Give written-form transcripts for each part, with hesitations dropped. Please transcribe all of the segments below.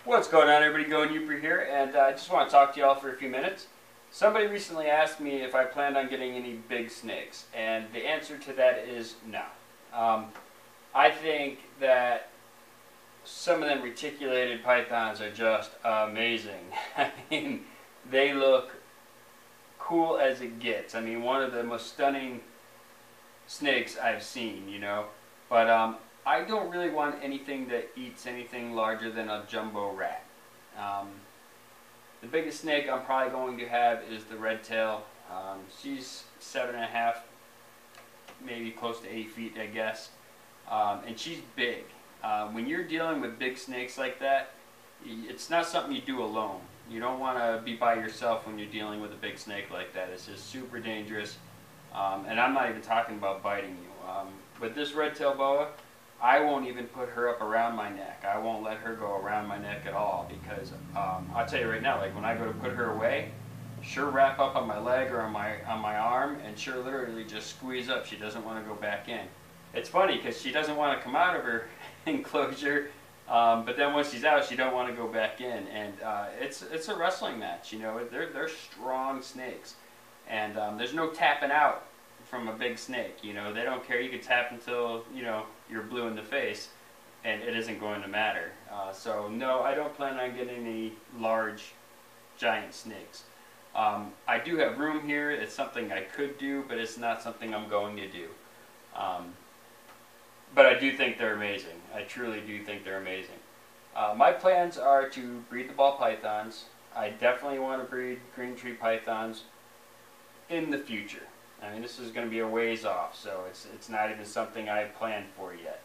What's going on, everybody? Going Yooper here, and I just want to talk to y'all for a few minutes. Somebody recently asked me if I planned on getting any big snakes, and the answer to that is no. I think that some of them reticulated pythons are just amazing. I mean, they look cool as it gets. I mean, one of the most stunning snakes I've seen, you know. But I don't really want anything that eats anything larger than a jumbo rat. The biggest snake I'm probably going to have is the red tail. She's 7.5, maybe close to 8 feet, I guess. And she's big. When you're dealing with big snakes like that, it's not something you do alone. You don't want to be by yourself when you're dealing with a big snake like that. It's just super dangerous. And I'm not even talking about biting you. With this red tail boa, I won't even put her up around my neck. I won't let her go around my neck at all because I'll tell you right now, like when I go to put her away, she'll wrap up on my leg or on my arm, and she'll literally just squeeze up. She doesn't want to go back in. It's funny because she doesn't want to come out of her enclosure, but then once she's out, she don't want to go back in. And it's a wrestling match, you know. They're strong snakes, and there's no tapping out from a big snake. You know, they don't care. You can tap until, you know, you're blue in the face, and it isn't going to matter. So no, I don't plan on getting any large, giant snakes. I do have room here. It's something I could do, but it's not something I'm going to do. But I do think they're amazing. I truly do think they're amazing. My plans are to breed the ball pythons. I definitely want to breed green tree pythons in the future. I mean, this is going to be a ways off, so it's not even something I planned for yet.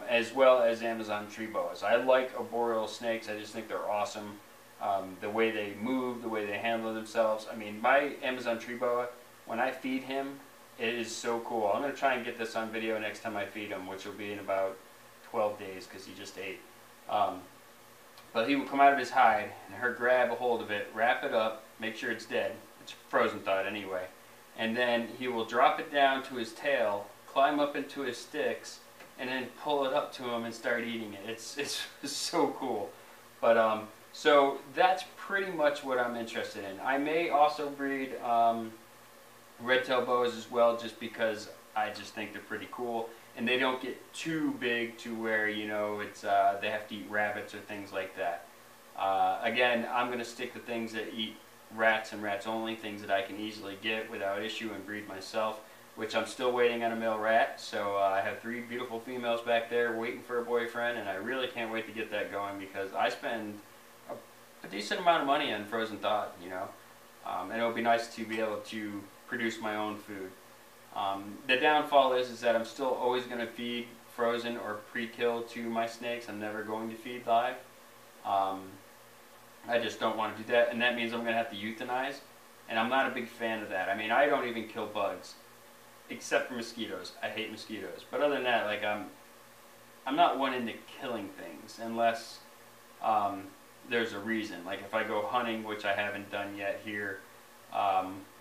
As well as Amazon tree boas. I like arboreal snakes. I just think they're awesome. The way they move, the way they handle themselves. I mean, my Amazon tree boa, when I feed him, it is so cool. I'm going to try and get this on video next time I feed him, which will be in about 12 days because he just ate. But he will come out of his hide, and her grab a hold of it, wrap it up, make sure it's dead. It's frozen thawed anyway. And then he will drop it down to his tail, climb up into his sticks, and then pull it up to him and start eating it. It's so cool. But so that's pretty much what I'm interested in. I may also breed red tail boas as well, just because I just think they're pretty cool, and they don't get too big to where, you know, it's they have to eat rabbits or things like that. Again, I'm going to stick to things that eat rats and rats only, things that I can easily get without issue and breed myself, which I'm still waiting on a male rat. So I have 3 beautiful females back there waiting for a boyfriend, and I really can't wait to get that going because I spend a decent amount of money on frozen thawed, you know, and it'll be nice to be able to produce my own food. The downfall is that I'm still always going to feed frozen or pre-kill to my snakes. I'm never going to feed live. I just don't want to do that, and that means I'm going to have to euthanize, and I'm not a big fan of that. I mean, I don't even kill bugs, except for mosquitoes. I hate mosquitoes. But other than that, like, I'm not one into killing things unless there's a reason. Like if I go hunting, which I haven't done yet here,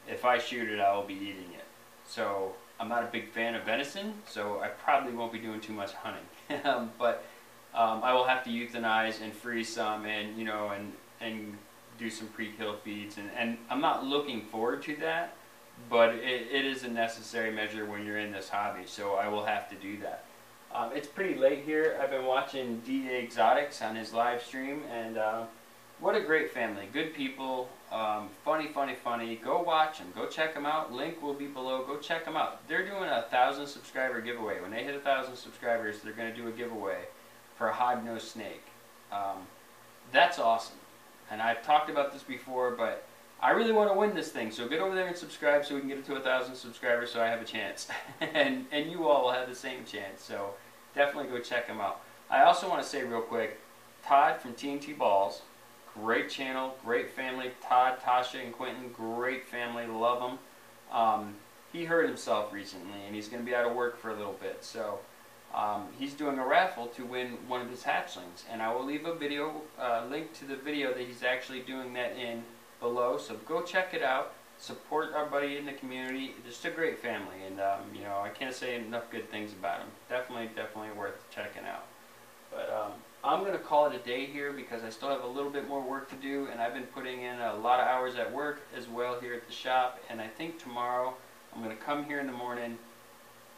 if I shoot it, I will be eating it. So I'm not a big fan of venison, so I probably won't be doing too much hunting. But I will have to euthanize and freeze some, and you know, and do some pre-kill feeds, and I'm not looking forward to that, but it is a necessary measure when you're in this hobby, so I will have to do that. It's pretty late here. I've been watching DA Exotics on his live stream, and what a great family. Good people, funny. Go watch them. Go check them out. Link will be below. Go check them out. They're doing a 1,000 subscriber giveaway. When they hit 1,000 subscribers, they're going to do a giveaway for a hog-nosed snake. That's awesome. And I've talked about this before, but I really want to win this thing. So get over there and subscribe so we can get it to 1,000 subscribers so I have a chance. and you all will have the same chance. So definitely go check them out. I also want to say real quick, Todd from TNT Balls, great channel, great family. Todd, Tasha, and Quentin, great family. Love them. He hurt himself recently, and he's going to be out of work for a little bit. So he's doing a raffle to win one of his hatchlings, and I will leave a video, link to the video that he's actually doing that in below. So go check it out. Support our buddy in the community. Just a great family, and you know, I can't say enough good things about him. Definitely worth checking out. But I'm going to call it a day here because I still have a little bit more work to do, and I've been putting in a lot of hours at work as well here at the shop. And I think tomorrow I'm going to come here in the morning,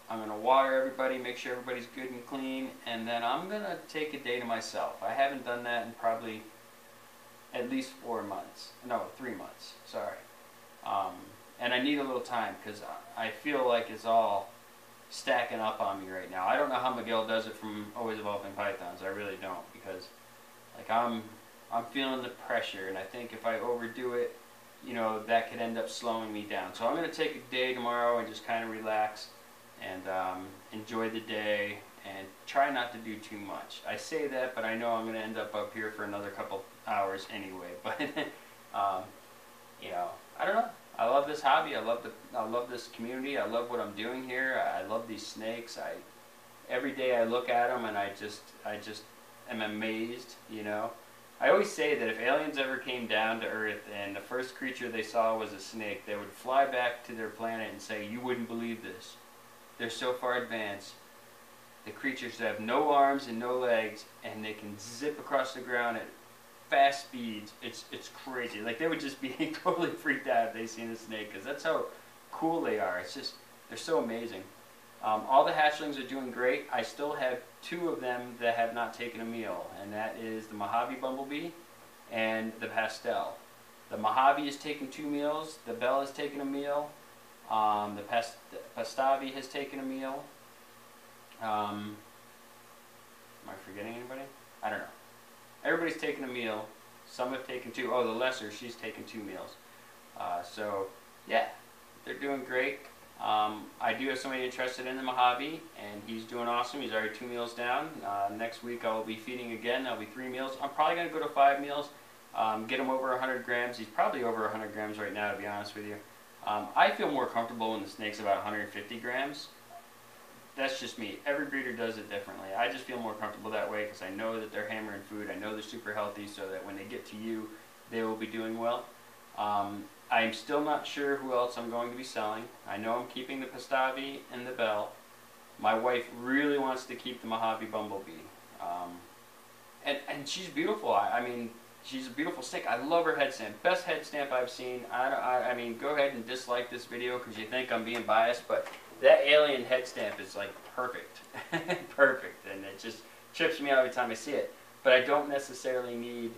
I'm going to water everybody, make sure everybody's good and clean, and then I'm going to take a day to myself. I haven't done that in probably at least 4 months. No, 3 months, sorry. And I need a little time because I feel like it's all stacking up on me right now. I don't know how Miguel does it from Always Evolving Pythons. I really don't, because like I'm feeling the pressure, and I think if I overdo it, you know, that could end up slowing me down. So I'm going to take a day tomorrow and just kind of relax and enjoy the day and try not to do too much. I say that, but I know I'm going to end up here for another couple hours anyway. But you know, I don't know. I love this hobby. I love this community. I love what I'm doing here. I love these snakes. Every day I look at them and I just am amazed. You know, I always say that if aliens ever came down to Earth and the first creature they saw was a snake, they would fly back to their planet and say, "You wouldn't believe this. They're so far advanced. The creatures have no arms and no legs, and they can zip across the ground at fast speeds. It's crazy." Like, they would just be totally freaked out if they seen a snake, because that's how cool they are. It's just, they're so amazing. All the hatchlings are doing great. I still have 2 of them that have not taken a meal, and that is the Mojave Bumblebee and the Pastel. The Mojave has taken 2 meals. The Bell has taken a meal. The Pastavi has taken a meal. Am I forgetting anybody? I don't know. Everybody's taken a meal. Some have taken 2. Oh, the Lesser, she's taken 2 meals. So, yeah, they're doing great. I do have somebody interested in the Mojave, and he's doing awesome. He's already 2 meals down. Next week I will be feeding again. That'll be 3 meals. I'm probably going to go to 5 meals, get him over 100 grams. He's probably over 100 grams right now, to be honest with you. I feel more comfortable when the snake's about 150 grams. That's just me. Every breeder does it differently. I just feel more comfortable that way because I know that they're hammering food. I know they're super healthy, so that when they get to you, they will be doing well. I'm still not sure who else I'm going to be selling. I know I'm keeping the Pastavi and the Bell. My wife really wants to keep the Mojave Bumblebee. And she's beautiful. I mean, she's a beautiful snake. I love her head stamp. Best head stamp I've seen. I mean, go ahead and dislike this video because you think I'm being biased, but that alien head stamp is like perfect. Perfect. And it just trips me out every time I see it. But I don't necessarily need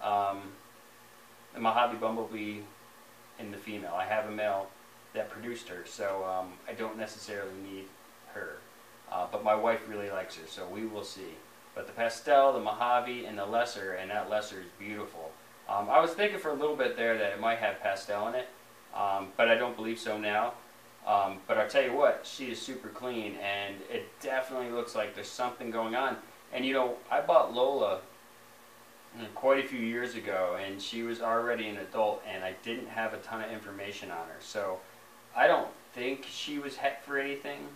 the Mojave Bumblebee in the female. I have a male that produced her, so I don't necessarily need her. But my wife really likes her, so we will see. But the Pastel, the Mojave, and the Lesser, and that Lesser is beautiful. I was thinking for a little bit there that it might have Pastel in it, but I don't believe so now. But I'll tell you what, she is super clean, and it definitely looks like there's something going on. And you know, I bought Lola quite a few years ago, and she was already an adult, and I didn't have a ton of information on her. So I don't think she was het for anything,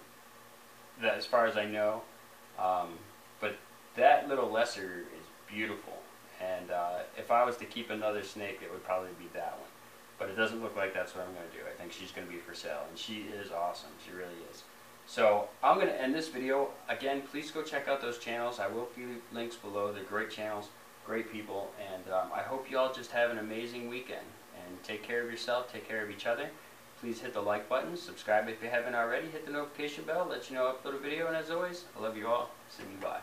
as far as I know. But that little Lesser is beautiful, and if I was to keep another snake, it would probably be that one. But it doesn't look like that's what I'm going to do. I think she's going to be for sale, and she is awesome. She really is. So I'm going to end this video. Again, please go check out those channels. I will leave links below. They're great channels, great people, and I hope you all just have an amazing weekend. And take care of yourself, take care of each other. Please hit the like button, subscribe if you haven't already, hit the notification bell, let you know I upload a video, and as always, I love you all. Send you bye.